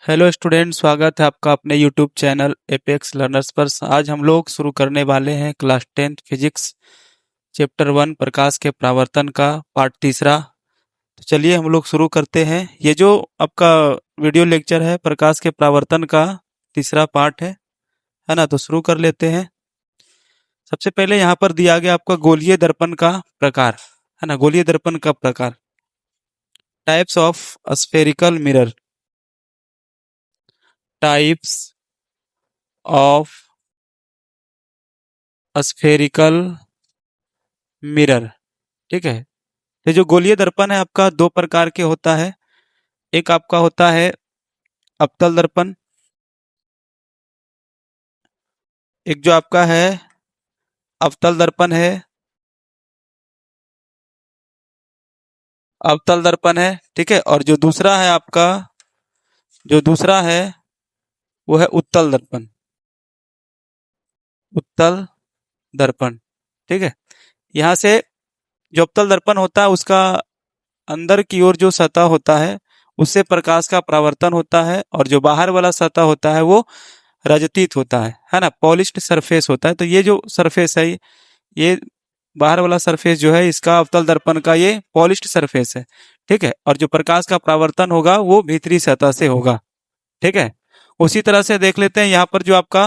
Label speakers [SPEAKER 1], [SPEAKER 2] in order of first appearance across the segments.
[SPEAKER 1] Hello student, स्वागत है आपका अपने यूट्यूब चैनल एपेक्स लर्नर्स पर। आज हम लोग शुरू करने वाले हैं क्लास 10 फिजिक्स चैप्टर 1 प्रकाश के परावर्तन का पार्ट तीसरा। तो चलिए हम लोग शुरू करते हैं। ये जो आपका वीडियो लेक्चर है प्रकाश के परावर्तन का तीसरा पार्ट है ना। तो शुरू कर लेते हैं। सबसे पहले यहाँ पर दिया गया आपका गोलीय दर्पण का प्रकार, है ना। गोलीय दर्पण का प्रकार, types of spherical mirror, types of spherical mirror. ठीक है। तो जो गोलीय दर्पण है आपका दो प्रकार के होता है। एक आपका होता है अवतल दर्पण, एक जो आपका है अवतल दर्पण है, अवतल दर्पण है। ठीक है। और जो दूसरा है आपका, जो दूसरा है वो है उत्तल दर्पण, उत्तल दर्पण। ठीक है। यहाँ से जो अवतल दर्पण होता है उसका अंदर की ओर जो सतह होता है उससे प्रकाश का परावर्तन होता है, और जो बाहर वाला सतह होता है वो रजतीत होता है ना। पॉलिश्ड सरफेस होता है। तो ये जो सरफेस है, ये बाहर वाला सरफेस जो है इसका अवतल दर्पण का ये पॉलिश्ड सरफेस है। ठीक है। और जो प्रकाश का परावर्तन होगा वो भीतरी सतह से होगा। ठीक है। उसी तरह से देख लेते हैं यहाँ पर जो आपका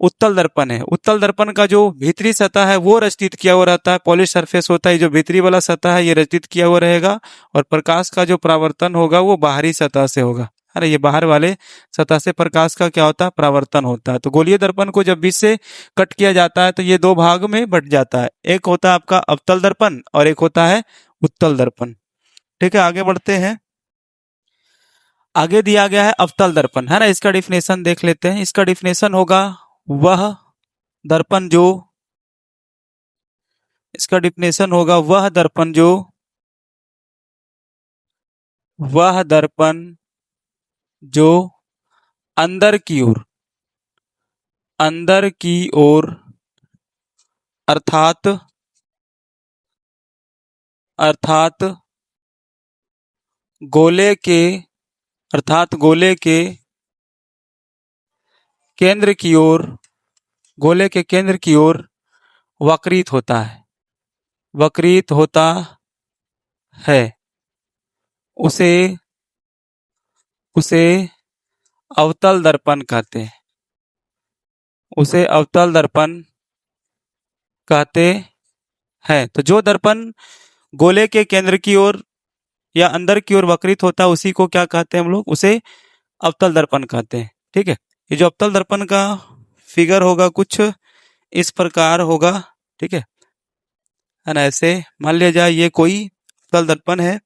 [SPEAKER 1] उत्तल दर्पण है, उत्तल दर्पण का जो भीतरी सतह है वो रचित किया हुआ रहता है, पॉलिश सरफेस होता है। जो भीतरी वाला सतह है ये रचित किया हुआ रहेगा, और प्रकाश का जो परावर्तन होगा वो बाहरी सतह से होगा। अरे ये बाहर वाले सतह से प्रकाश का क्या होता है, परावर्तन होता है। तो गोलीय दर्पण को जब बीच से कट किया जाता है तो ये दो भाग में बट जाता है। एक होता है आपका अवतल दर्पण और एक होता है उत्तल दर्पण। ठीक है। आगे बढ़ते हैं। आगे दिया गया है अवतल दर्पण, है ना। इसका डिफिनेशन देख लेते हैं। इसका डिफिनेशन होगा वह दर्पण जो, इसका डिफिनेशन होगा वह दर्पण जो, वह दर्पण जो अंदर की ओर, अंदर की ओर अर्थात, अर्थात गोले के, अर्थात गोले के केंद्र की ओर, गोले के केंद्र की ओर वक्रित होता है, वक्रित होता है, उसे, उसे अवतल दर्पण कहते हैं, उसे अवतल दर्पण कहते हैं। तो जो दर्पण गोले के केंद्र की ओर या अंदर की ओर वक्रित होता है उसी को क्या कहते हैं हम लोग, उसे अवतल दर्पण कहते हैं। ठीक है। ये जो अवतल दर्पण का फिगर होगा कुछ इस प्रकार होगा। ठीक है ना। ऐसे मान लिया जाए ये कोई अवतल दर्पण है।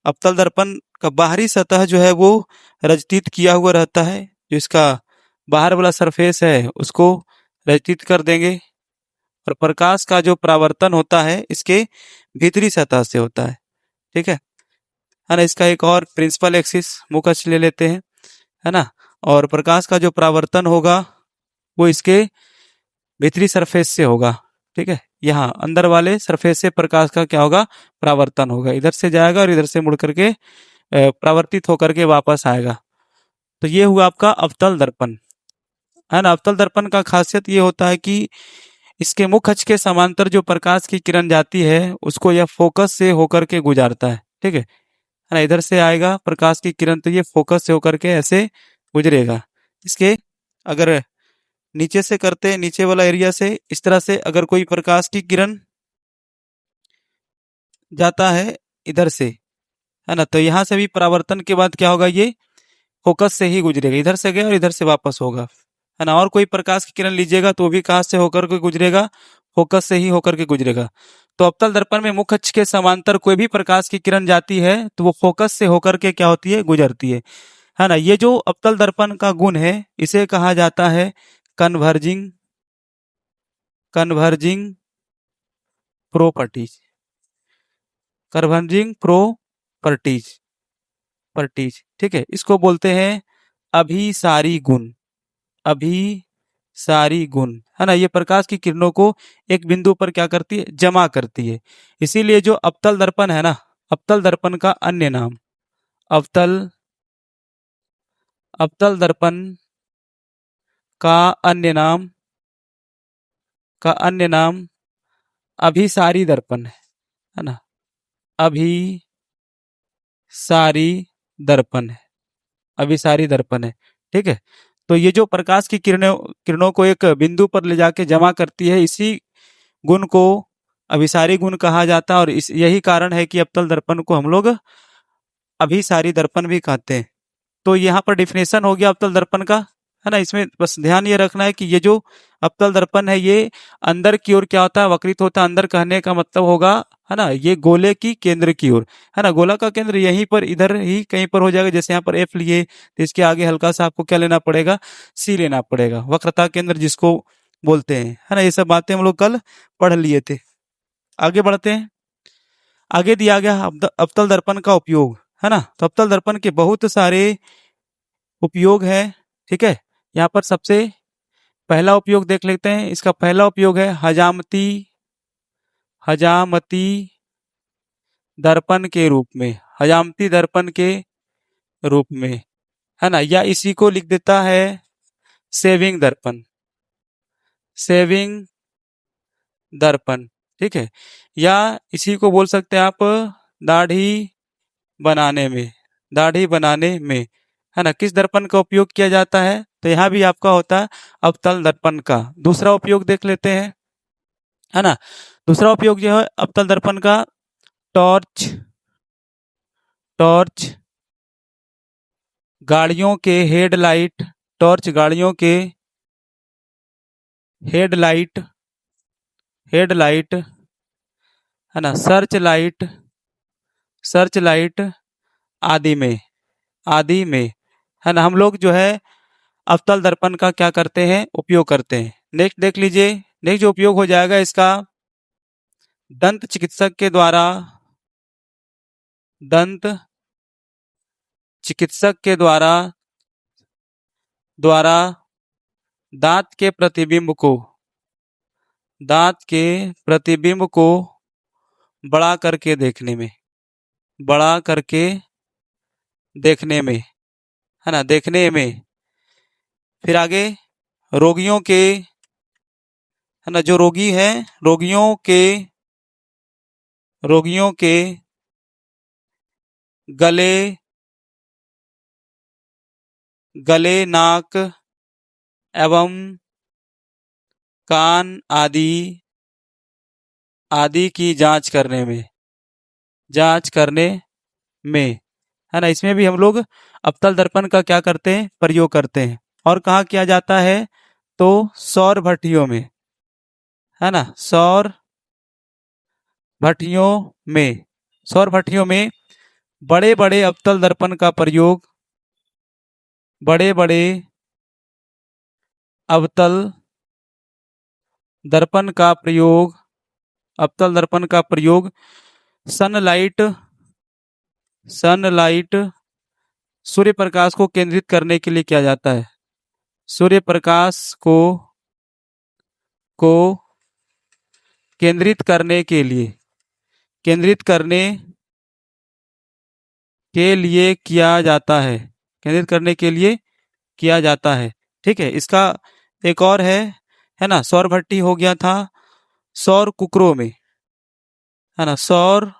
[SPEAKER 1] अवतल दर्पण का बाहरी सतह जो है वो रजतीत किया हुआ रहता है। जो इसका बाहर वाला सरफेस है उसको रजतीत कर देंगे, और प्रकाश का जो परावर्तन होता है इसके भीतरी सतह से होता है। ठीक है ना। इसका एक और प्रिंसिपल एक्सिस मुख्य अक्ष ले लेते हैं, है ना। और प्रकाश का जो परावर्तन होगा वो इसके भीतरी सरफेस से होगा। ठीक है। यहाँ अंदर वाले सरफेस से प्रकाश का क्या होगा, परावर्तन होगा। इधर से जाएगा और इधर से मुड़ करके परावर्तित होकर के वापस आएगा। तो ये हुआ आपका अवतल दर्पण, है ना। अवतल दर्पण का खासियत ये होता है कि इसके मुख्य अक्ष के समांतर जो प्रकाश की किरण जाती है उसको यह फोकस से होकर के गुजारता है। ठीक है ना। इधर से आएगा प्रकाश की किरण तो ये फोकस से होकर के ऐसे गुजरेगा। इसके अगर नीचे से करते हैं, नीचे वाला एरिया से इस तरह से अगर कोई प्रकाश की किरण जाता है इधर से, है ना, तो यहाँ से भी परावर्तन के बाद क्या होगा, ये फोकस से ही गुजरेगा। इधर से गया और इधर से वापस होगा, है ना। और कोई प्रकाश की किरण लीजिएगा तो वो भी कहाँ से होकर के गुजरेगा, फोकस से ही होकर के गुजरेगा। तो अवतल दर्पण में मुख्य अक्ष के समांतर कोई भी प्रकाश की किरण जाती है तो वो फोकस से होकर के क्या होती है, गुजरती है ना। ये जो अवतल दर्पण का गुण है इसे कहा जाता है converging, converging properties, converging properties, properties. ठीक है। इसको बोलते हैं अभिसारी गुण, अभिसारी गुण, है ना। ये प्रकाश की किरणों को एक बिंदु पर क्या करती है, जमा करती है। इसीलिए जो अवतल दर्पण है ना, अवतल दर्पण का अन्य नाम अवतल अवतल दर्पण का अन्य नाम का अन्य नाम अभिसारी दर्पण है ना, अभिसारी दर्पण है, अभिसारी दर्पण है। ठीक है। तो ये जो प्रकाश की किरणों किरणों को एक बिंदु पर ले जाके जमा करती है, इसी गुण को अभिसारी गुण कहा जाता है, और इस यही कारण है कि अवतल दर्पण को हम लोग अभिसारी दर्पण भी कहते हैं। तो यहाँ पर डिफिनेशन हो गया अवतल दर्पण का, है ना। इसमें बस ध्यान ये रखना है कि ये जो अवतल दर्पण है ये अंदर की ओर क्या होता है, वक्रित होता है। अंदर कहने का मतलब होगा, है ना, ये गोले की केंद्र की ओर, है ना। गोला का केंद्र यहीं पर, इधर ही कहीं पर हो जाएगा। जैसे यहाँ पर एफ लिए तो इसके आगे हल्का सा आपको क्या लेना पड़ेगा, सी लेना पड़ेगा, वक्रता केंद्र जिसको बोलते हैं, है ना। ये सब बातें हम लोग कल पढ़ लिए थे। आगे बढ़ते हैं। आगे दिया गया अवतल दर्पण का उपयोग, है ना। तो अवतल दर्पण के बहुत सारे उपयोग है। ठीक है। यहाँ पर सबसे पहला उपयोग देख लेते हैं। इसका पहला उपयोग है हजामती हजामती दर्पण के रूप में, हजामती दर्पण के रूप में, है ना। या इसी को लिख देता है सेविंग दर्पण, सेविंग दर्पण। ठीक है। या इसी को बोल सकते हैं आप दाढ़ी बनाने में, दाढ़ी बनाने में, है ना। किस दर्पण का उपयोग किया जाता है, तो यहाँ भी आपका होता है अवतल दर्पण का। दूसरा उपयोग देख लेते हैं, है ना। दूसरा उपयोग जो है अवतल दर्पण का, टॉर्च, टॉर्च गाड़ियों के हेडलाइट, टॉर्च गाड़ियों के हेडलाइट, हेडलाइट, है ना, सर्च लाइट, सर्च लाइट आदि में, आदि में, है ना, हम लोग जो है अवतल दर्पण का क्या करते हैं, उपयोग करते हैं। नेक्स्ट देख लीजिए। नेक्स्ट जो उपयोग हो जाएगा इसका, दंत चिकित्सक के द्वारा, दंत चिकित्सक के द्वारा द्वारा दांत के प्रतिबिंब को, दांत के प्रतिबिंब को बड़ा करके देखने में, बड़ा करके देखने में, है ना, देखने में। फिर आगे रोगियों के, है ना, जो रोगी हैं, रोगियों के गले, गले, नाक एवं कान आदि आदि की जांच करने में, जांच करने में, है ना। इसमें भी हम लोग अवतल दर्पण का क्या करते हैं, प्रयोग करते हैं। और कहाँ किया जाता है, तो सौर भट्टियों में, है ना, सौर भट्टियों में, सौर भट्टियों में बड़े बड़े अवतल दर्पण का प्रयोग, बड़े बड़े अवतल दर्पण का प्रयोग, अवतल दर्पण का प्रयोग सनलाइट, सनलाइट सूर्य प्रकाश को केंद्रित करने के लिए किया जाता है। सूर्य प्रकाश को केंद्रित करने के लिए, केंद्रित करने के लिए किया जाता है, केंद्रित करने के लिए किया जाता है। ठीक है। इसका एक और है ना, सौर भट्टी हो गया था सौर कुकरों में, है ना, सौर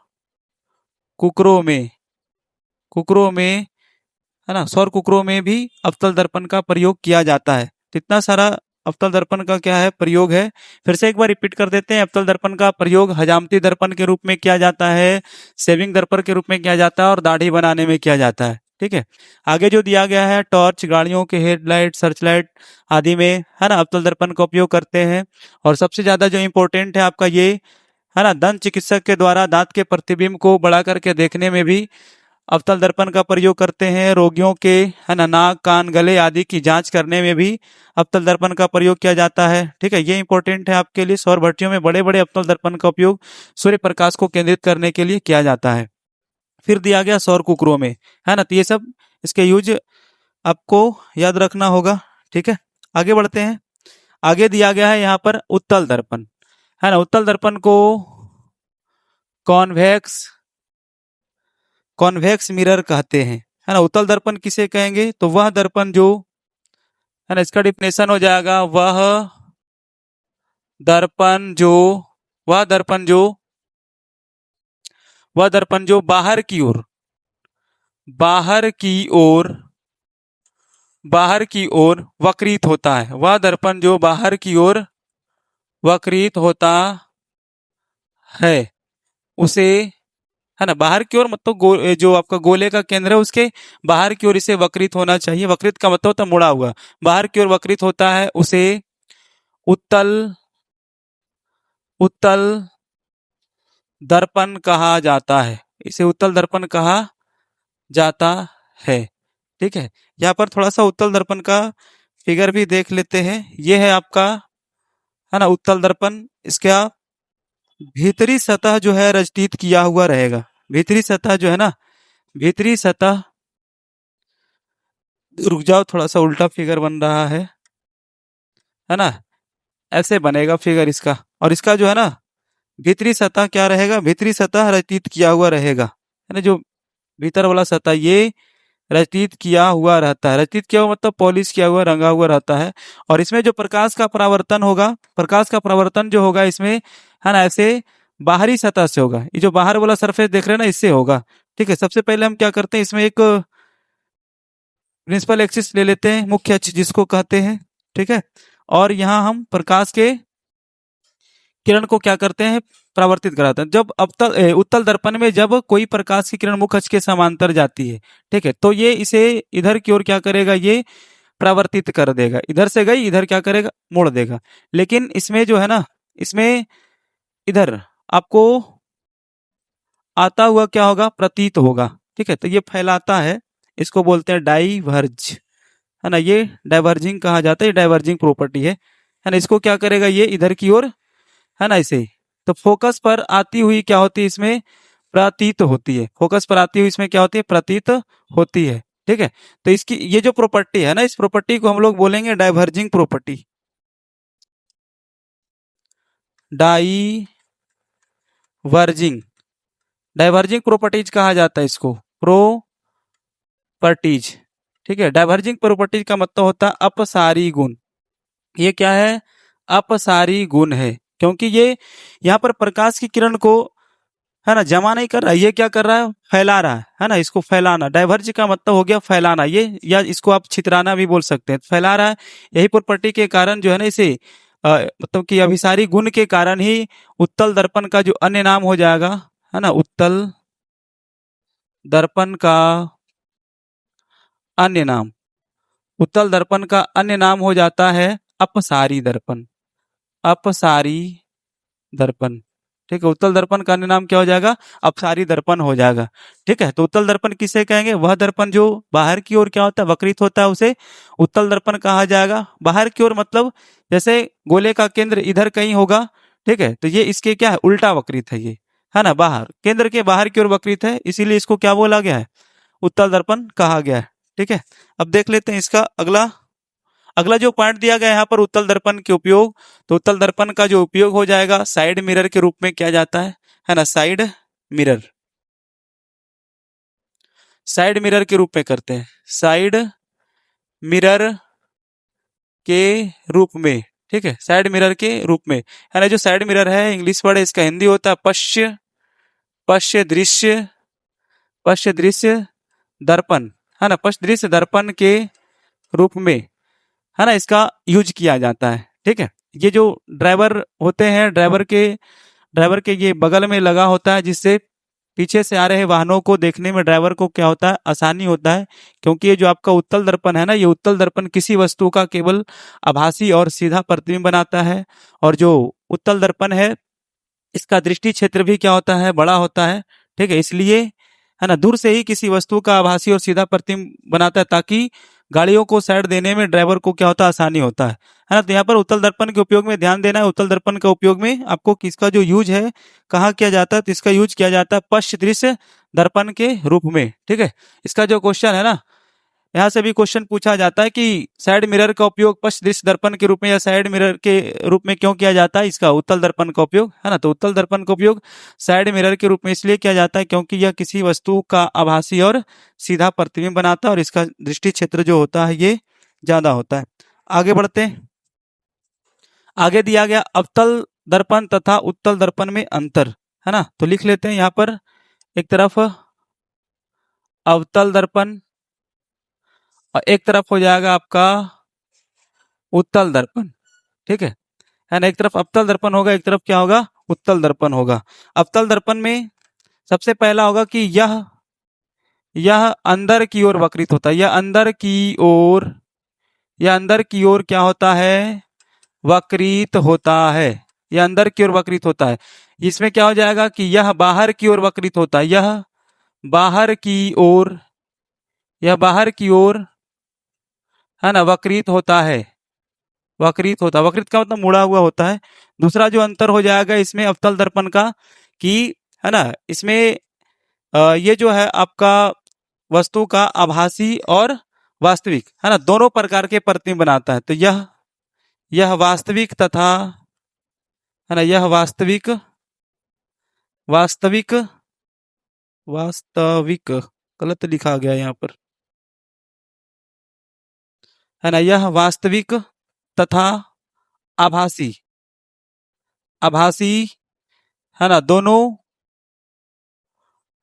[SPEAKER 1] कुकरों में, कुकरों में, है ना, सौर कुकरों में भी अवतल दर्पण का प्रयोग किया जाता है। तो इतना सारा अवतल दर्पण का क्या है, प्रयोग है। फिर से एक बार रिपीट कर देते हैं। अवतल दर्पण का प्रयोग हजामती दर्पण के रूप में किया जाता है, सेविंग दर्पण के रूप में किया जाता है, और दाढ़ी बनाने में किया जाता है। ठीक है। आगे जो दिया गया है, टॉर्च गाड़ियों के हेडलाइट, सर्च लाइट आदि में, है ना, अवतल दर्पण का उपयोग करते हैं। और सबसे ज्यादा जो इंपॉर्टेंट है आपका ये, है ना, दंत चिकित्सक के द्वारा दांत के प्रतिबिंब को बड़ा करके देखने में भी अवतल दर्पण का प्रयोग करते हैं। रोगियों के, है ना, नाक कान गले आदि की जांच करने में भी अवतल दर्पण का प्रयोग किया जाता है। ठीक है। ये इंपॉर्टेंट है आपके लिए। सौर भट्टियों में बड़े बड़े अवतल दर्पण का उपयोग सूर्य प्रकाश को केंद्रित करने के लिए किया जाता है। फिर दिया गया सौर कुकरों में, है ना। तो ये सब इसके यूज आपको याद रखना होगा। ठीक है। आगे बढ़ते हैं। आगे दिया गया है यहाँ पर उत्तल दर्पण, है ना। उत्तल दर्पण को कॉन्वेक्स, कॉन्वेक्स मिरर कहते हैं, है ना। उत्तल दर्पण किसे कहेंगे, तो वह दर्पण जो, है ना, इसका डिफिनेशन हो जाएगा दर्पण जो वह दर्पण जो वह दर्पण जो बाहर की ओर बाहर की ओर वक्रित होता है। वह दर्पण जो बाहर की ओर वक्रित होता है उसे, है ना, बाहर की ओर मतलब जो आपका गोले का केंद्र है उसके बाहर की ओर इसे वक्रित होना चाहिए। वक्रित का मतलब होता है मुड़ा हुआ, बाहर की ओर वक्रित होता है उसे उत्तल उत्तल दर्पण कहा जाता है। इसे उत्तल दर्पण कहा जाता है। ठीक है, यहाँ पर थोड़ा सा उत्तल दर्पण का फिगर भी देख लेते हैं। ये है आपका, है ना, उत्तल दर्पण। इसका भीतरी सतह जो है रजतीत किया हुआ रहेगा। भीतरी सतह जो है ना, भीतरी सतह, रुक जाओ, थोड़ा सा उल्टा फिगर बन रहा है ना। ऐसे बनेगा फिगर इसका, और इसका जो है ना भीतरी सतह क्या रहेगा, भीतरी सतह रजतीत किया हुआ रहेगा, है ना। जो भीतर वाला सतह ये रजतीत किया हुआ रहता है। रजतीत किया हुआ मतलब पॉलिश किया हुआ, रंगा हुआ रहता है। और इसमें जो प्रकाश का परावर्तन होगा, प्रकाश का परावर्तन जो होगा इसमें, है ना, ऐसे बाहरी सतह से होगा। ये जो बाहर वाला सरफेस देख रहे हैं ना, इससे होगा। ठीक है, सबसे पहले हम क्या करते हैं, इसमें एक प्रिंसिपल एक्सिस ले लेते हैं, मुख्य अक्ष जिसको कहते हैं। ठीक है, और यहाँ हम प्रकाश के किरण को क्या करते हैं, परावर्तित कराते हैं। जब उत्तल दर्पण में जब कोई प्रकाश की किरण मुख्य अक्ष के समांतर जाती है, ठीक है, तो ये इसे इधर की ओर क्या करेगा, ये परावर्तित कर देगा। इधर से गई, इधर क्या करेगा, मोड़ देगा। लेकिन इसमें जो है ना, इसमें इधर आपको आता हुआ क्या होगा, प्रतीत होगा। ठीक है, तो ये फैलाता है, इसको बोलते हैं डाइवर्ज, है ना। ये डाइवर्जिंग कहा जाता है, डाइवर्जिंग प्रॉपर्टी है ना। इसको क्या करेगा, ये इधर की ओर, है ना, इसे। तो फोकस पर आती हुई क्या होती है, इसमें प्रतीत होती है। फोकस पर आती हुई इसमें क्या होती है, प्रतीत होती है। ठीक है, तो इसकी ये जो प्रॉपर्टी है ना, इस प्रॉपर्टी को हम लोग बोलेंगे diverging property. Diverging diverging properties कहा जाता है इसको, प्रॉपर्टीज। ठीक है, डाइवर्जिंग प्रॉपर्टीज का मतलब होता है अपसारी गुण। ये क्या है, अपसारी गुण है। क्योंकि ये यहाँ पर प्रकाश की किरण को, है ना, जमा नहीं कर रहा है, ये क्या कर रहा है, फैला रहा है ना। इसको फैलाना, डाइवर्ज का मतलब हो गया फैलाना। ये, या इसको आप छितराना भी बोल सकते हैं, फैला रहा है। यही प्रॉपर्टी के कारण जो है ना, इसे मतलब कि अभिसारी गुण के कारण ही उत्तल दर्पण का जो अन्य नाम हो जाएगा, है ना, उत्तल दर्पण का अन्य नाम, उत्तल दर्पण का अन्य नाम हो जाता है अपसारी दर्पण। अपसारी दर्पण, ठीक है। उत्तल दर्पण का अन्य नाम क्या हो जाएगा, अपसारी दर्पण हो जाएगा। ठीक है, तो उत्तल दर्पण किसे कहेंगे, वह दर्पण जो बाहर की ओर क्या होता है, वक्रित होता है, उसे उत्तल दर्पण कहा जाएगा। बाहर की ओर मतलब जैसे गोले का केंद्र इधर कहीं होगा, ठीक है, तो ये इसके क्या है, उल्टा वक्रित है ये, है ना, बाहर, केंद्र के बाहर की ओर वक्रित है, इसीलिए इसको क्या बोला गया है, उत्तल दर्पण कहा गया है। ठीक है, अब देख लेते हैं इसका अगला अगला जो पॉइंट दिया गया है यहाँ पर, उत्तल दर्पण के उपयोग। तो उत्तल दर्पण का जो उपयोग हो जाएगा, साइड मिरर के रूप में किया जाता है ना। मिरर साइड मिरर के रूप में करते हैं, साइड मिरर के रूप में। ठीक है, साइड मिरर के रूप में, है ना। जो साइड मिरर है इंग्लिश वर्ड है, इसका हिंदी होता है पश्य पश्य दृश्य पश्य दृश्य दर्पण, है ना। पश्य दृश्य दर्पण के रूप में, है ना, इसका यूज किया जाता है। ठीक है, ये जो ड्राइवर होते हैं, ड्राइवर के ये बगल में लगा होता है, जिससे पीछे से आ रहे वाहनों को देखने में ड्राइवर को क्या होता है, आसानी होता है। क्योंकि ये जो आपका उत्तल दर्पण है ना, ये उत्तल दर्पण किसी वस्तु का केवल आभासी और सीधा प्रतिबिंब बनाता है। और जो उत्तल दर्पण है, इसका दृष्टि क्षेत्र भी क्या होता है, बड़ा होता है। ठीक है, इसलिए, है ना, दूर से ही किसी वस्तु का आभासी और सीधा प्रतिबिंब बनाता है, ताकि गाड़ियों को साइड देने में ड्राइवर को क्या होता है, आसानी होता है ना। तो यहाँ पर उत्तल दर्पण के उपयोग में ध्यान देना है। उत्तल दर्पण का उपयोग में आपको किसका जो यूज है, कहाँ किया जाता है, तो इसका यूज किया जाता है पश्च दृश्य दर्पण के रूप में। ठीक है, इसका जो क्वेश्चन है ना, यहाँ से भी क्वेश्चन पूछा जाता है कि साइड मिरर का उपयोग पश्च दृश्य दर्पण के रूप में या साइड मिरर के रूप में क्यों किया जाता है, इसका उत्तल दर्पण का उपयोग, है ना। तो उत्तल दर्पण का उपयोग साइड मिरर के रूप में इसलिए किया जाता है क्योंकि यह किसी वस्तु का आभासी और सीधा प्रतिबिंब बनाता है और इसका दृष्टि क्षेत्र जो होता है ये ज्यादा होता है। आगे बढ़ते हैं। आगे दिया गया अवतल दर्पण तथा उत्तल दर्पण में अंतर, है ना। तो लिख लेते हैं यहाँ पर, एक तरफ अवतल दर्पण और एक तरफ हो जाएगा आपका उत्तल दर्पण, ठीक है ना। एक तरफ अवतल दर्पण होगा, एक तरफ क्या होगा, उत्तल दर्पण होगा। अवतल दर्पण में सबसे पहला होगा कि यह अंदर की ओर वक्रित होता है, यह अंदर की ओर क्या होता है, वक्रित होता है, यह अंदर की ओर वक्रित होता है। इसमें क्या हो जाएगा कि यह बाहर की ओर वक्रित होता है, यह बाहर की ओर, है ना, वक्रित होता है, वक्रित का मतलब मुड़ा हुआ होता है। दूसरा जो अंतर हो जाएगा इसमें अवतल दर्पण का कि, है ना, इसमें ये जो है आपका वस्तु का आभासी और वास्तविक, है ना, दोनों प्रकार के प्रतिबिंब बनाता है। तो यह वास्तविक तथा, है ना, यह वास्तविक वास्तविक गलत लिखा गया यहाँ पर, है ना, यह वास्तविक तथा आभासी, आभासी, है ना, दोनों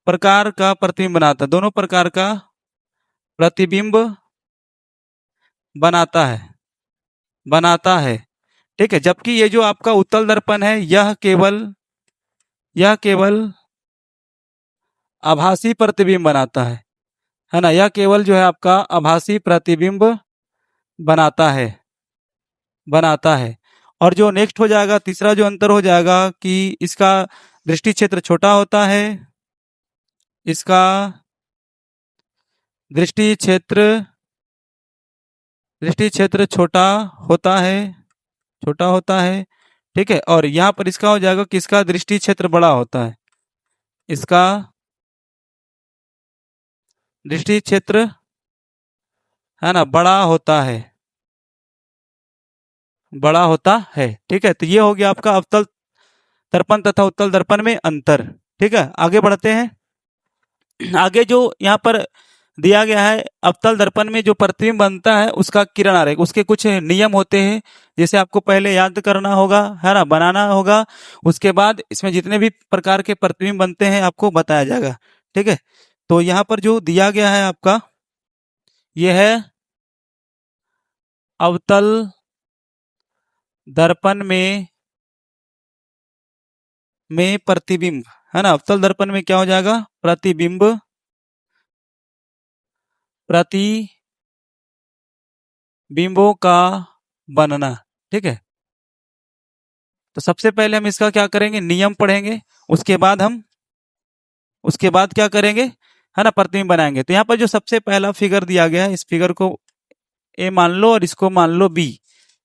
[SPEAKER 1] प्रकार का प्रतिबिंब बनाता है, दोनों प्रकार का प्रतिबिंब बनाता है, ठीक है। जबकि ये जो आपका उत्तल दर्पण है यह केवल आभासी प्रतिबिंब बनाता है ना, यह केवल जो है आपका आभासी प्रतिबिंब बनाता है। और जो नेक्स्ट हो जाएगा, तीसरा जो अंतर हो जाएगा कि इसका दृष्टि क्षेत्र छोटा होता है, इसका दृष्टि क्षेत्र छोटा होता है, ठीक है। और यहाँ पर इसका हो जाएगा कि इसका दृष्टि क्षेत्र बड़ा होता है, इसका दृष्टि क्षेत्र, है ना, बड़ा होता है, ठीक है। तो ये हो गया आपका अवतल दर्पण तथा उत्तल दर्पण में अंतर, ठीक है। आगे बढ़ते हैं। आगे जो यहाँ पर दिया गया है, अवतल दर्पण में जो प्रतिबिंब बनता है उसका किरण आरेख, उसके कुछ नियम होते हैं, जैसे आपको पहले याद करना होगा, है ना, बनाना होगा। उसके बाद इसमें जितने भी प्रकार के प्रतिबिंब बनते हैं आपको बताया जाएगा, ठीक है। तो यहाँ पर जो दिया गया है आपका, यह है अवतल दर्पण में प्रतिबिंब, है ना। अवतल दर्पण में क्या हो जाएगा, प्रतिबिंबों का बनना, ठीक है। तो सबसे पहले हम इसका क्या करेंगे, नियम पढ़ेंगे, उसके बाद क्या करेंगे, है ना, प्रतिबिंब बनाएंगे। तो यहाँ पर जो सबसे पहला फिगर दिया गया है, इस फिगर को ए मान लो और इसको मान लो बी,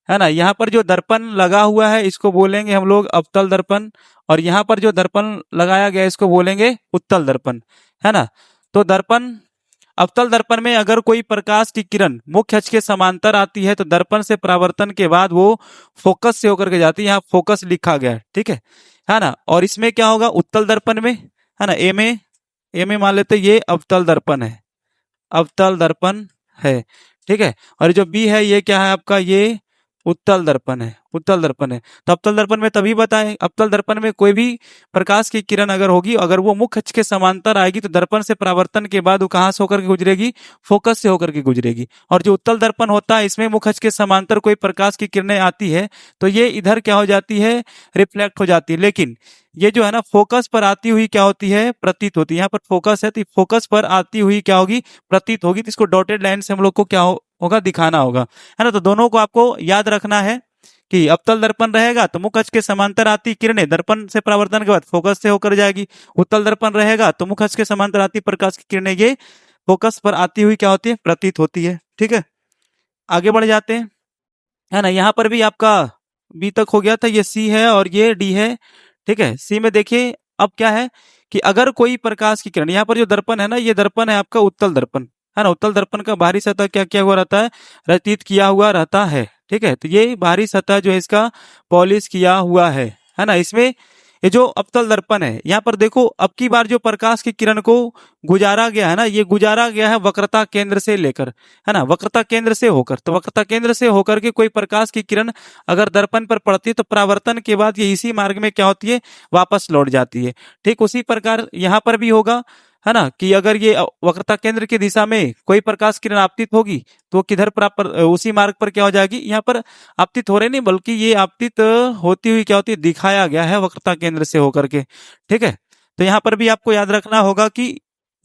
[SPEAKER 1] है ना। यहाँ पर जो दर्पण लगा हुआ है इसको बोलेंगे हम लोग अवतल दर्पण, और यहाँ पर जो दर्पण लगाया गया है इसको बोलेंगे उत्तल दर्पण, है ना। तो अवतल दर्पण में अगर कोई प्रकाश की किरण मुख्य अक्ष के समांतर आती है तो दर्पण से परावर्तन के बाद वो फोकस से होकर के जाती है, यहाँ फोकस लिखा गया है, ठीक है ना। और इसमें क्या होगा, उत्तल दर्पण में, है ना, ए में मान लेते ये अवतल दर्पण है, ठीक है। और जो बी है ये क्या है आपका, ये उत्तल दर्पण है, तो अवतल दर्पण में तभी बताएं, अवतल दर्पण में कोई भी प्रकाश की किरण अगर होगी, अगर वो मुख्य अक्ष के समांतर आएगी तो दर्पण से परावर्तन के बाद वो कहां से होकर के गुजरेगी, फोकस से होकर के गुजरेगी। और जो उत्तल दर्पण होता है इसमें मुख्य अक्ष के समांतर कोई प्रकाश की किरणें आती है तो ये इधर क्या हो जाती है, रिफ्लेक्ट हो जाती है। लेकिन ये जो है ना फोकस पर आती हुई क्या होती है, प्रतीत होती है। यहाँ पर फोकस है तो फोकस पर आती हुई क्या होगी, प्रतीत होगी। तो इसको डॉटेड लाइन से हम लोग को क्या होगा, दिखाना होगा, है ना। तो दोनों को आपको याद रखना है कि अवतल दर्पण रहेगा तो मुख्य अक्ष के समांतर आती किरणें दर्पण से परावर्तन के बाद फोकस से होकर जाएगी, उत्तल दर्पण रहेगा तो मुख्य अक्ष के समांतर आती प्रकाश की किरणें ये फोकस पर आती हुई क्या होती है, प्रतीत होती है, ठीक है। आगे बढ़ जाते हैं, है ना। यहाँ पर भी आपका बी तक हो गया था, ये सी है और ये डी है, ठीक है। सी में देखिए अब क्या है कि अगर कोई प्रकाश की किरण, यहाँ पर जो दर्पण है ना, ये दर्पण है आपका उत्तल दर्पण, है ना। उत्तल दर्पण का बाहरी सतह क्या किया हुआ रहता है, रचित किया हुआ रहता है। ठीक है, तो ये बाहरी सतह जो है इसका पॉलिश किया हुआ है ना। इसमें ये जो अवतल दर्पण है, यहाँ पर देखो अब की बार जो प्रकाश की किरण को गुजारा गया है ना, ये गुजारा गया है वक्रता केंद्र से लेकर, है ना, वक्रता केंद्र से होकर। तो वक्रता केंद्र से होकर के कोई प्रकाश की किरण अगर दर्पण पर पड़ती है तो परावर्तन के बाद ये इसी मार्ग में क्या होती है, वापस लौट जाती है। ठीक उसी प्रकार यहाँ पर भी होगा, है ना, कि अगर ये वक्रता केंद्र की दिशा में कोई प्रकाश किरण आपतित होगी तो वो किधर प्राप्त उसी मार्ग पर क्या हो जाएगी, यहाँ पर आपतित हो रहे नहीं बल्कि ये आपतित होती हुई क्या होती है, दिखाया गया है वक्रता केंद्र से होकर के। ठीक है, तो यहाँ पर भी आपको याद रखना होगा कि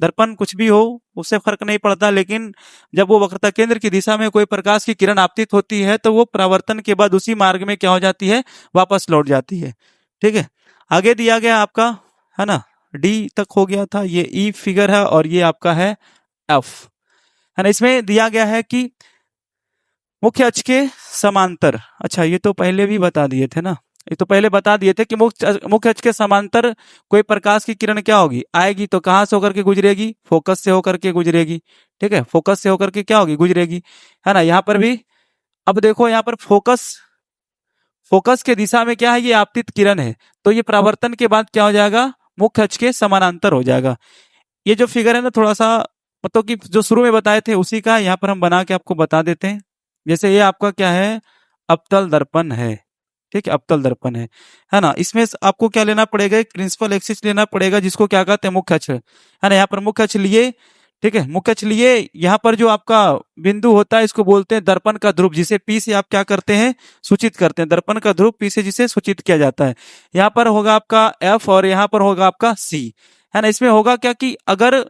[SPEAKER 1] दर्पण कुछ भी हो उससे फर्क नहीं पड़ता, लेकिन जब वो वक्रता केंद्र की दिशा में कोई प्रकाश की किरण आपतित होती है तो वो परावर्तन के बाद उसी मार्ग में क्या हो जाती है, वापस लौट जाती है। ठीक है, आगे दिया गया आपका, है ना, डी तक हो गया था, ये ई फिगर है और ये आपका है एफ, है ना। इसमें दिया गया है कि मुख्य अक्ष के समांतर, अच्छा ये तो पहले भी बता दिए थे ना, ये तो पहले बता दिए थे कि मुख्य अक्ष के समांतर कोई प्रकाश की किरण क्या होगी, आएगी तो कहां से होकर के गुजरेगी, फोकस से होकर के गुजरेगी। ठीक है, फोकस से होकर के क्या होगी, गुजरेगी, है ना। यहाँ पर भी अब देखो, यहाँ पर फोकस, फोकस के दिशा में क्या है, ये आपतित किरण है, तो ये परावर्तन के बाद क्या हो जाएगा, मुख्य अक्ष के समानांतर हो जाएगा। ये जो फिगर है ना थोड़ा सा मतलब कि जो शुरू में बताए थे उसी का यहाँ पर हम बना के आपको बता देते हैं। जैसे ये आपका क्या है, अवतल दर्पण है। ठीक है, अवतल दर्पण है ना। इसमें आपको क्या लेना पड़ेगा, एक प्रिंसिपल एक्सिस लेना पड़ेगा जिसको क्या कहते हैं, मुख्य अक्ष, है ना। यहाँ पर मुख्य अक्ष लिए, ठीक है, मुख्य अक्ष लिए यहाँ पर जो आपका बिंदु होता है इसको बोलते हैं दर्पण का ध्रुव, जिसे पी से आप क्या करते हैं, सूचित करते हैं। दर्पण का ध्रुव पी से जिसे सूचित किया जाता है। यहाँ पर होगा आपका एफ और यहाँ पर होगा आपका सी, है ना। इसमें होगा क्या कि अगर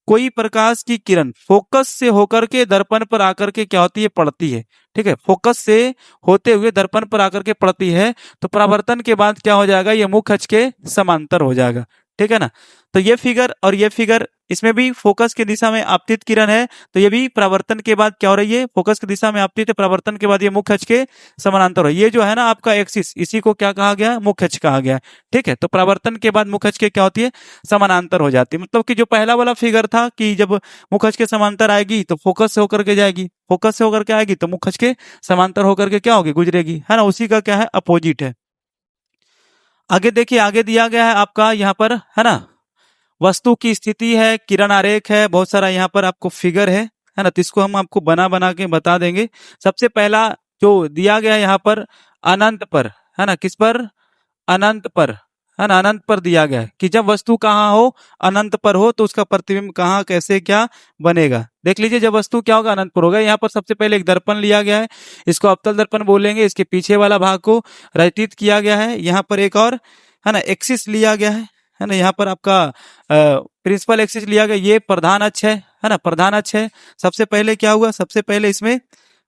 [SPEAKER 1] कोई प्रकाश की किरण फोकस से होकर के दर्पण पर आकर के क्या होती है, पड़ती है। ठीक है, फोकस से होते हुए दर्पण पर आकर के पड़ती है तो परावर्तन के बाद क्या हो जाएगा, ये मुख्य अक्ष के समांतर हो जाएगा। ठीक है ना। तो ये फिगर और ये फिगर, इसमें भी फोकस की दिशा में आपतित किरण है तो ये भी परावर्तन के बाद क्या हो रही है, फोकस की दिशा में आपतित है, परावर्तन के बाद ये मुख्य अक्ष के समानांतर है। ये जो है ना आपका एक्सिस, इसी को क्या कहा गया है, मुख्य अक्ष कहा गया है। ठीक है, तो परावर्तन के बाद मुख्य अक्ष के क्या होती है, समानांतर हो जाती है। मतलब कि जो पहला वाला फिगर था कि जब मुख्य अक्ष के समांतर आएगी तो फोकस से होकर के जाएगी, फोकस से होकर के आएगी तो मुख्य अक्ष के समांतर होकर के क्या होगी, गुजरेगी, है ना। उसी का क्या है, अपोजिट है। आगे देखिए, आगे दिया गया है आपका यहाँ पर, है ना, वस्तु की स्थिति है, किरण आरेख है, बहुत सारा यहाँ पर आपको फिगर है ना। तो इसको हम आपको बना बना के बता देंगे। सबसे पहला जो दिया गया यहाँ पर अनंत पर, है ना, किस पर, अनंत पर, है ना, अनंत पर दिया गया है कि जब वस्तु कहाँ हो, अनंत पर हो तो उसका प्रतिबिंब कहाँ कैसे क्या बनेगा। देख लीजिए, जब वस्तु क्या होगा, अनंत पर होगा। यहाँ पर सबसे पहले एक दर्पण लिया गया है, इसको अवतल दर्पण बोलेंगे। इसके पीछे वाला भाग को रचित किया गया है। यहाँ पर एक और, है ना, एक्सिस लिया गया है ना। यहाँ पर आपका प्रिंसिपल एक्सिस लिया गया, ये प्रधान अक्ष है ना, प्रधान अक्ष है। सबसे पहले क्या हुआ, सबसे पहले इसमें,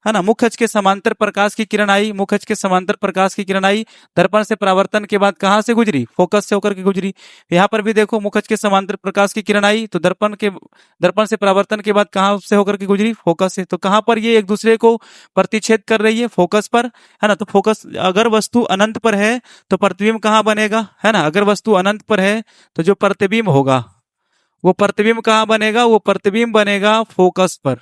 [SPEAKER 1] है ना, मुख्य अक्ष के समांतर प्रकाश की किरण आई, मुख्य अक्ष के समांतर प्रकाश की किरण आई, दर्पण से परावर्तन के बाद कहां से गुजरी, फोकस से होकर के गुजरी। यहाँ पर भी देखो, मुख्य अक्ष के समांतर प्रकाश की किरण आई तो दर्पण से परावर्तन के बाद कहां से होकर के गुजरी, फोकस से। तो कहां पर ये एक दूसरे को प्रतिच्छेद कर रही है, फोकस पर, है ना। तो फोकस, अगर वस्तु अनंत पर है तो प्रतिबिंब कहाँ बनेगा, है ना। अगर वस्तु अनंत पर है तो जो प्रतिबिंब होगा वो प्रतिबिंब कहाँ बनेगा, वो प्रतिबिंब बनेगा फोकस पर,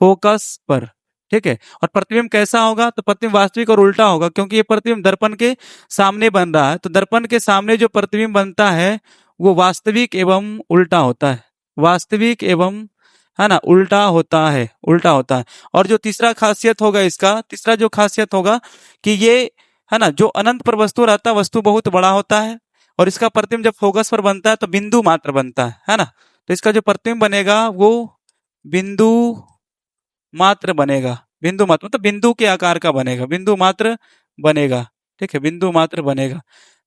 [SPEAKER 1] फोकस पर। ठीक है, और प्रतिबिंब कैसा होगा, तो प्रतिबिंब वास्तविक और उल्टा होगा, क्योंकि ये प्रतिबिंब दर्पण के सामने बन रहा है। तो दर्पण के सामने जो प्रतिबिंब बनता है वो वास्तविक एवं उल्टा होता है, वास्तविक एवं, है ना, उल्टा होता है, उल्टा होता है। और जो तीसरा खासियत होगा इसका, तीसरा जो खासियत होगा कि ये, है ना, जो अनंत पर वस्तु रहता है, वस्तु बहुत बड़ा होता है और इसका प्रतिबिंब जब फोकस पर बनता है तो बिंदु मात्र बनता है ना। तो इसका जो प्रतिबिंब बनेगा वो बिंदु मात्र बनेगा, बिंदु मात्र मतलब बिंदु के आकार का बनेगा, बिंदु मात्र बनेगा। ठीक है, बिंदु मात्र बनेगा,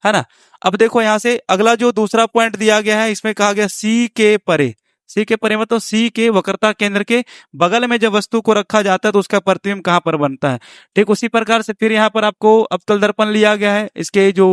[SPEAKER 1] है ना। अब देखो यहाँ से अगला जो दूसरा पॉइंट दिया गया है, इसमें कहा गया सी के परे, सी के परे मतलब सी के वक्रता केंद्र के बगल में जब वस्तु को रखा जाता है तो उसका प्रतिबिंब कहाँ पर बनता है। ठीक उसी प्रकार से फिर यहाँ पर आपको अवतल दर्पण लिया गया है, इसके जो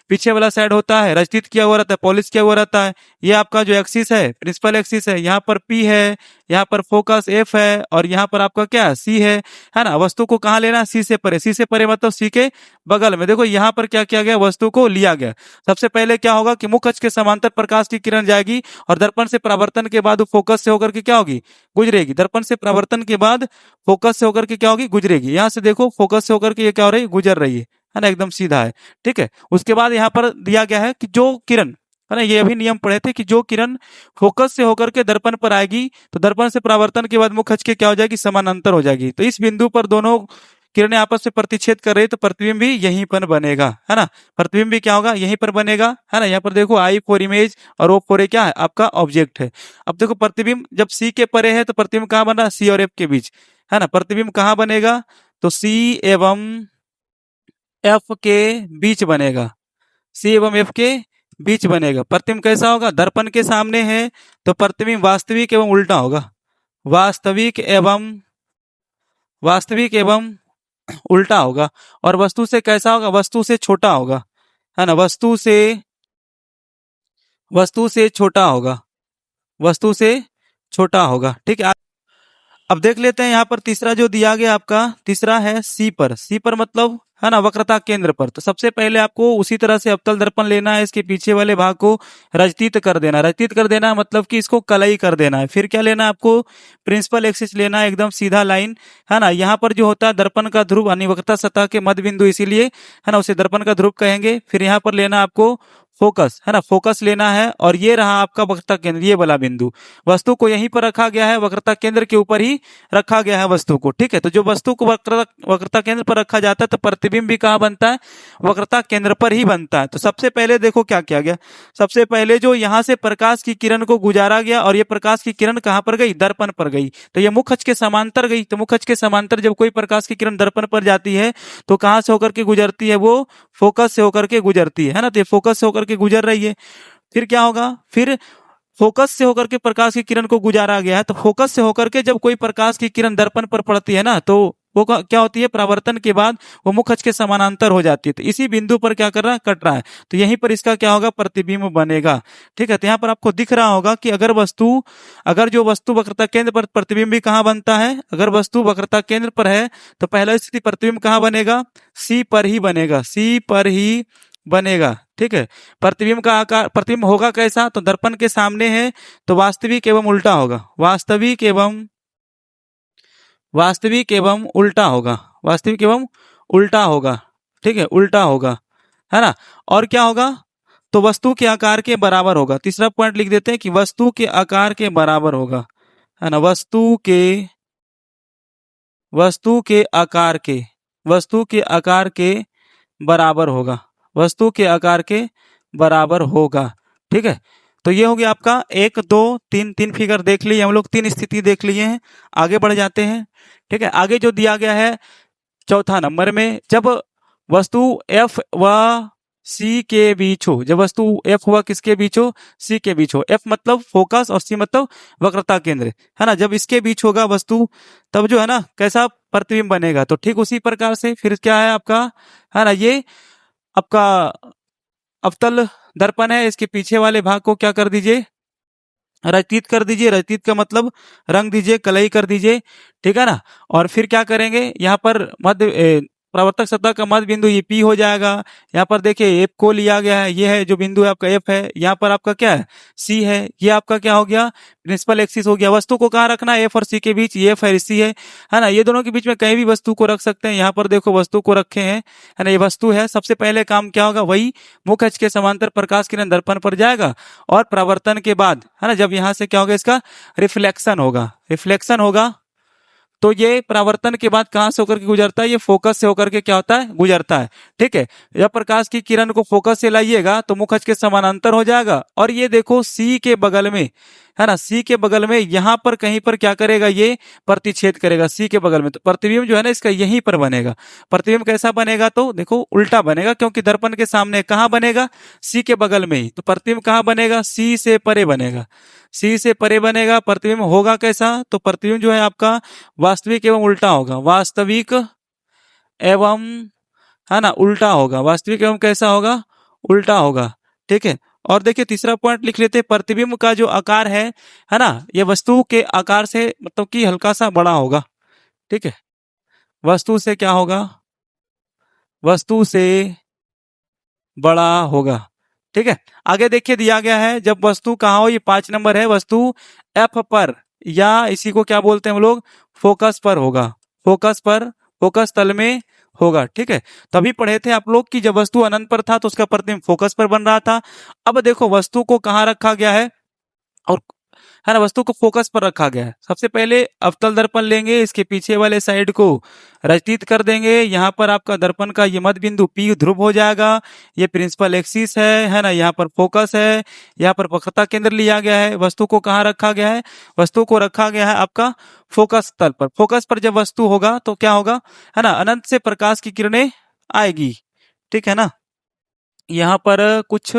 [SPEAKER 1] पीछे वाला साइड होता है रचित किया हुआ रहता है, पॉलिश किया हुआ रहता है। ये आपका जो एक्सिस है, प्रिंसिपल एक्सिस है, यहाँ पर पी है, यहाँ पर फोकस एफ है और यहाँ पर आपका क्या है सी है ना। वस्तु को कहाँ लेना, सी से परे, सी से परे मतलब सी के बगल में। देखो यहाँ पर क्या किया गया, वस्तु को लिया गया। सबसे पहले क्या होगा कि मुख्य अक्ष के समांतर प्रकाश की किरण जाएगी और दर्पण से परावर्तन के बाद वो फोकस से होकर के क्या होगी, गुजरेगी। दर्पण से परावर्तन के बाद फोकस से होकर के क्या होगी, गुजरेगी। यहाँ से देखो फोकस से होकर के ये क्या हो रही है, गुजर रही है ना, एकदम सीधा है। ठीक है, उसके बाद यहाँ पर दिया गया है कि जो किरण है ना, ये अभी नियम पढ़े थे कि जो किरण फोकस से होकर के दर्पण पर आएगी तो दर्पण से परावर्तन के बाद मुख्य अक्ष के क्या हो जाएगी, समानांतर हो जाएगी। तो इस बिंदु पर दोनों किरणें आपस में प्रतिच्छेद कर रही है तो प्रतिबिंब भी यहीं पर बनेगा, है ना। प्रतिबिंब भी क्या होगा, यहीं पर बनेगा, है ना। यहाँ पर देखो आई फॉर इमेज और ओ फॉर क्या है, आपका ऑब्जेक्ट है। अब देखो प्रतिबिंब जब सी के परे है तो प्रतिबिंब कहाँ बन रहा है, सी और एफ के बीच, है ना। प्रतिबिंब कहाँ बनेगा, तो सी एवं एफ के बीच बनेगा, सी एवं एफ के बीच बनेगा। प्रतिबिंब कैसा होगा, दर्पण के सामने है तो प्रतिबिंब वास्तविक एवं उल्टा होगा, वास्तविक एवं उल्टा होगा। और वस्तु से कैसा होगा, वस्तु से छोटा होगा, है ना। वस्तु से छोटा होगा, वस्तु से छोटा होगा। ठीक है, अब देख लेते हैं यहाँ पर तीसरा जो दिया गया आपका, तीसरा है सी पर। सी पर मतलब है ना वक्रता केंद्र पर। तो सबसे पहले आपको उसी तरह से अवतल दर्पण लेना है, इसके पीछे वाले भाग को रजतीत कर देना। रजतीत कर देना मतलब कि इसको कलई कर देना है। फिर क्या लेना है आपको, प्रिंसिपल एक्सिस लेना है, एकदम सीधा लाइन, है ना। यहाँ पर जो होता है दर्पण का ध्रुव यानी वक्रता सतह के मध्य बिंदु, इसीलिए है ना उसे दर्पण का ध्रुव कहेंगे। फिर यहाँ पर लेना आपको फोकस, है ना, फोकस लेना है और ये रहा आपका वक्रता केंद्र, ये वाला बिंदु। वस्तु को यहीं पर रखा गया है, वक्रता केंद्र के ऊपर ही रखा गया है वस्तु को। ठीक है, तो जो वस्तु को वक्रता केंद्र पर रखा जाता है तो प्रतिबिंब भी कहाँ बनता है, वक्रता केंद्र पर ही बनता है। तो सबसे पहले देखो क्या किया गया, सबसे पहले जो यहाँ से प्रकाश की किरण को गुजारा गया और ये प्रकाश की किरण कहाँ पर गई, दर्पण पर गई। तो ये मुख्य अक्ष के समांतर गई। तो मुख्य अक्ष के समांतर जब कोई प्रकाश की किरण दर्पण पर जाती है तो कहाँ से होकर के गुजरती है, वो फोकस से होकर के गुजरती है ना। तो ये फोकस से होकर के गुजर रही है। फिर क्या होगा, फिर फोकस से होकर के प्रकाश की किरण को गुजारा गया है। तो फोकस से होकर के जब कोई प्रकाश की किरण दर्पण पर पड़ती है ना, तो वो क्या होती है, परावर्तन के बाद वो मुख्य अक्ष के समानांतर हो जाती है। तो इसी बिंदु पर क्या कर रहा है, कट रहा है। तो यहीं पर इसका क्या होगा, प्रतिबिंब बनेगा। ठीक है, तो यहाँ पर आपको दिख रहा होगा कि अगर जो वस्तु वक्रता केंद्र पर, प्रतिबिंब भी कहाँ बनता है, अगर वस्तु वक्रता केंद्र पर है तो पहला स्थिति प्रतिबिंब कहाँ बनेगा, सी पर ही बनेगा, सी पर ही बनेगा। ठीक है, प्रतिबिंब का आकार, प्रतिबिंब होगा कैसा, तो दर्पण के सामने है तो वास्तविक एवं उल्टा होगा, वास्तविक एवं उल्टा होगा, वास्तविक एवं उल्टा होगा। ठीक है, उल्टा होगा, है ना। और क्या होगा, तो वस्तु के आकार के बराबर होगा। तीसरा पॉइंट लिख देते हैं कि वस्तु के आकार के बराबर होगा, है ना। वस्तु के आकार के बराबर होगा, वस्तु के आकार के बराबर होगा। ठीक है, तो ये हो गया आपका 1 2 3, तीन फिगर देख लिए हम लोग, तीन स्थिति देख लिए हैं। आगे बढ़ जाते हैं। ठीक है, आगे जो दिया गया है चौथा नंबर में, जब वस्तु एफ व सी के बीच हो, जब वस्तु एफ व किसके बीच हो, सी के बीच हो। एफ मतलब फोकस और सी मतलब वक्रता केंद्र, है ना। जब इसके बीच होगा वस्तु तब जो है ना कैसा प्रतिबिंब बनेगा। तो ठीक उसी प्रकार से फिर क्या है आपका, है ना, ये आपका अवतल दर्पण है, इसके पीछे वाले भाग को क्या कर दीजिए, रजतीत कर दीजिए। रजतीत का मतलब रंग दीजिए, कलई कर दीजिए। ठीक है ना। और फिर क्या करेंगे, यहाँ पर मध्य प्रवर्तक सतह का मध्य बिंदु ये पी हो जाएगा। यहाँ पर देखिए एफ को लिया गया है, ये है जो बिंदु है आपका एफ है। यहाँ पर आपका क्या है, सी है। ये आपका क्या हो गया, प्रिंसिपल एक्सिस हो गया। वस्तु को कहाँ रखना है, एफ और सी के बीच, ये एफ है सी है ना। ये दोनों के बीच में कहीं भी वस्तु को रख सकते हैं। यहाँ पर देखो वस्तु को रखे हैं, है ना, ये वस्तु है। सबसे पहले काम क्या होगा, वही मुख्य अक्ष के समांतर प्रकाश किरण दर्पण पर जाएगा और परावर्तन के बाद, है ना, जब यहाँ से क्या होगा, इसका रिफ्लेक्शन होगा। तो ये परावर्तन के बाद कहां से होकर के गुजरता है, ये फोकस से होकर के क्या होता है, गुजरता है। ठीक है, जब प्रकाश की किरण को फोकस से लाइएगा तो मुख्य अक्ष के समानांतर हो जाएगा। और ये देखो सी के बगल में, है ना, सी के बगल में यहां पर कहीं पर क्या करेगा, ये प्रतिच्छेद करेगा सी के बगल में। तो प्रतिबिंब जो है ना इसका यहीं पर बनेगा। प्रतिबिंब कैसा बनेगा, तो देखो उल्टा बनेगा, क्योंकि दर्पण के सामने कहां बनेगा, सी के बगल में ही। तो प्रतिबिंब कहां बनेगा, सी से परे बनेगा, सी से परे बनेगा। प्रतिबिंब होगा कैसा, तो प्रतिबिंब जो है आपका वास्तविक एवं उल्टा होगा, वास्तविक एवं, है ना, उल्टा होगा। वास्तविक एवं कैसा होगा, उल्टा होगा। ठीक है, और देखिए तीसरा पॉइंट लिख लेते हैं, प्रतिबिंब का जो आकार है ना, ये वस्तु के आकार से मतलब कि हल्का सा बड़ा होगा। ठीक है, वस्तु से क्या होगा, वस्तु से बड़ा होगा। ठीक है, आगे देखिए दिया गया है, जब वस्तु कहाँ हो, ये 5 नंबर है, वस्तु एफ पर या इसी को क्या बोलते हैं हम लोग, फोकस पर होगा, फोकस पर, फोकस तल में होगा। ठीक है, तभी पढ़े थे आप लोग कि जब वस्तु अनंत पर था तो उसका प्रतिबिंब फोकस पर बन रहा था। अब देखो वस्तु को कहाँ रखा गया है, और है ना, वस्तु को फोकस पर रखा गया है। सबसे पहले अवतल दर्पण लेंगे, इसके पीछे वाले साइड को रचित कर देंगे। यहाँ पर आपका दर्पण का ये मध्य बिंदु पी ध्रुव हो जाएगा, ये प्रिंसिपल एक्सिस है ना, यहाँ पर फोकस है, यहाँ पर वक्रता केंद्र लिया गया है। वस्तु को कहाँ रखा गया है, वस्तु को रखा गया है आपका फोकस तल पर। फोकस पर जब वस्तु होगा तो क्या होगा, है ना, अनंत से प्रकाश की किरणें आएगी। ठीक है ना, यहाँ पर कुछ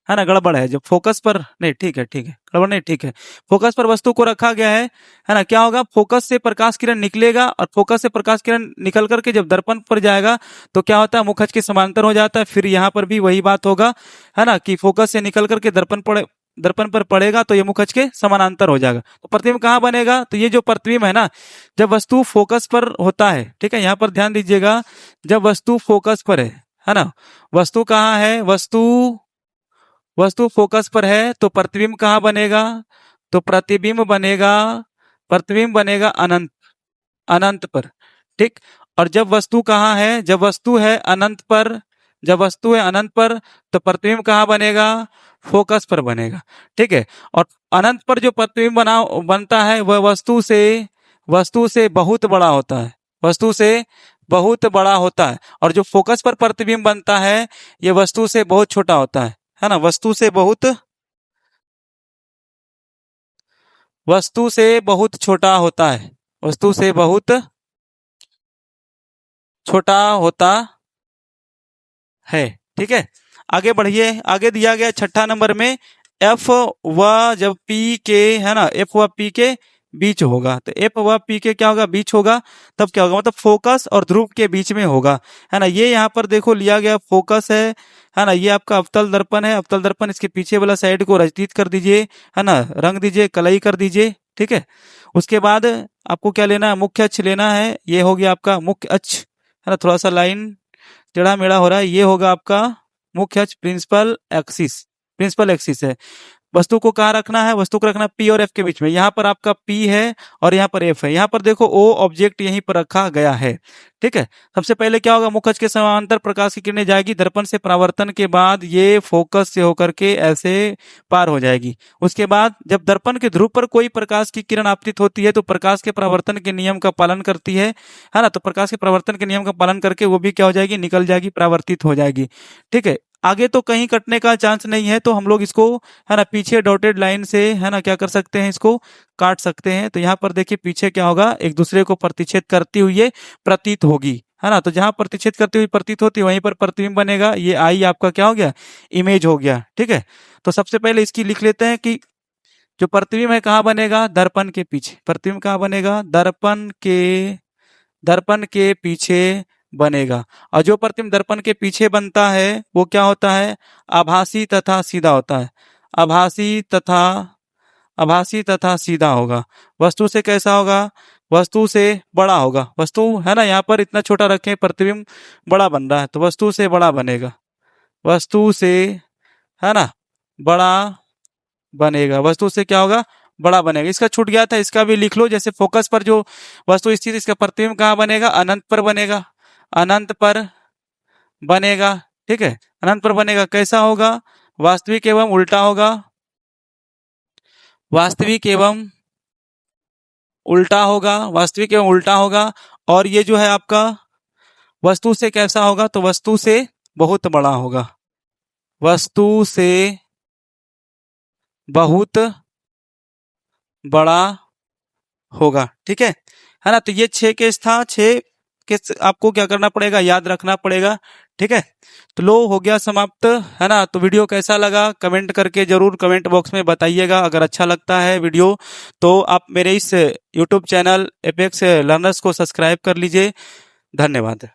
[SPEAKER 1] है ना गड़बड़ है, जब फोकस पर नहीं, ठीक है ठीक है, गड़बड़ नहीं, ठीक है, फोकस पर वस्तु को रखा गया है ना, क्या होगा, फोकस से प्रकाश किरण निकलेगा, और फोकस से प्रकाश किरण निकल करके जब दर्पण पर जाएगा तो क्या होता है, मुखच के समांतर हो जाता है। फिर यहाँ पर भी वही बात होगा, है ना, कि फोकस से निकल करके दर्पण पर पड़ेगा तो ये मुखच के समानांतर हो जाएगा। तो प्रतिबिंब कहाँ बनेगा, तो ये जो प्रतिबिंब है ना, जब वस्तु फोकस पर होता है, ठीक है, यहाँ पर ध्यान दीजिएगा, जब वस्तु फोकस पर है ना, वस्तु कहाँ है, वस्तु फोकस पर है तो प्रतिबिंब कहाँ बनेगा, तो प्रतिबिंब बनेगा अनंत, अनंत पर। ठीक, और जब वस्तु कहाँ है, जब वस्तु है अनंत पर, जब वस्तु है अनंत पर तो प्रतिबिंब कहाँ बनेगा, फोकस पर बनेगा। ठीक है, और अनंत पर जो प्रतिबिंब बनता है वह वस्तु से बहुत बड़ा होता है, वस्तु से बहुत बड़ा होता है। और जो फोकस पर प्रतिबिंब बनता है ये वस्तु से बहुत छोटा होता है ना, वस्तु से बहुत छोटा होता है, वस्तु से बहुत छोटा होता है। ठीक है, आगे बढ़िए, आगे दिया गया 6 नंबर में, एफ व जब पी के, है ना, एफ व पी के बीच होगा, तो एफ व पी के क्या होगा, बीच होगा, तब क्या होगा, मतलब फोकस और ध्रुव के बीच में होगा, है ना। ये यहाँ पर देखो लिया गया फोकस है ना, ये आपका अवतल दर्पण है, अवतल दर्पण, इसके पीछे वाला साइड को रचित कर दीजिए, है ना, रंग दीजिए, कलई कर दीजिए। ठीक है, उसके बाद आपको क्या लेना है, मुख्य अक्ष लेना है, ये हो गया आपका मुख्य अक्ष, है ना, थोड़ा सा लाइन टेढ़ा मेढ़ा हो रहा है, ये होगा आपका मुख्य अक्ष, प्रिंसिपल एक्सिस, प्रिंसिपल एक्सिस है। वस्तु को कहाँ रखना है, वस्तु को रखना पी और एफ के बीच में, यहाँ पर आपका पी है और यहाँ पर एफ है, यहाँ पर देखो ओ ऑब्जेक्ट यहीं पर रखा गया है। ठीक है, सबसे पहले क्या होगा, मुखच के समांतर प्रकाश की किरणें जाएगी, दर्पण से परावर्तन के बाद ये फोकस से होकर के ऐसे पार हो जाएगी। उसके बाद जब दर्पण के ध्रुव पर कोई प्रकाश की किरण आपतित होती है तो प्रकाश के परावर्तन के नियम का पालन करती है ना, तो प्रकाश के परावर्तन के नियम का पालन करके वो भी क्या हो जाएगी, निकल जाएगी, परावर्तित हो जाएगी। ठीक है, आगे तो कहीं कटने का चांस नहीं है, तो हम लोग इसको, है ना, पीछे डॉटेड लाइन से, है ना, क्या कर सकते हैं, इसको काट सकते हैं। तो यहाँ पर देखिए पीछे क्या होगा, एक दूसरे को प्रतिच्छेद करती हुई ये प्रतीत होगी, है ना, तो जहां प्रतिच्छेद करती हुई प्रतीत होती है वहीं पर प्रतिबिंब बनेगा। ये आई आपका क्या हो गया, इमेज हो गया। ठीक है, तो सबसे पहले इसकी लिख लेते हैं कि जो प्रतिबिंब है कहाँ बनेगा, दर्पण के पीछे, प्रतिबिंब कहाँ बनेगा, दर्पण के पीछे बनेगा। और जो प्रतिबिंब दर्पण के पीछे बनता है वो क्या होता है, आभासी तथा सीधा होता है, आभासी तथा सीधा होगा। वस्तु से कैसा होगा, वस्तु से बड़ा होगा, वस्तु है ना, यहाँ पर इतना छोटा रखें, प्रतिबिंब बड़ा बन रहा है तो वस्तु से बड़ा बनेगा, वस्तु से, है ना, बड़ा बनेगा, वस्तु से क्या होगा, बड़ा बनेगा। इसका छूट गया था, इसका भी लिख लो, जैसे फोकस पर जो वस्तु स्थित, इसका प्रतिबिंब कहाँ बनेगा, अनंत पर बनेगा, अनंत पर बनेगा। ठीक है, अनंत पर बनेगा, कैसा होगा, वास्तविक एवं उल्टा होगा, वास्तविक एवं उल्टा होगा, वास्तविक एवं उल्टा होगा। और ये जो है आपका वस्तु से कैसा होगा, तो वस्तु से बहुत बड़ा होगा, वस्तु से बहुत बड़ा होगा। ठीक है ना, तो ये 6 केस था, 6 केस आपको क्या करना पड़ेगा, याद रखना पड़ेगा। ठीक है, तो लो हो गया समाप्त, है ना। तो वीडियो कैसा लगा कमेंट करके जरूर कमेंट बॉक्स में बताइएगा। अगर अच्छा लगता है वीडियो तो आप मेरे इस यूट्यूब चैनल एपेक्स लर्नर्स को सब्सक्राइब कर लीजिए। धन्यवाद।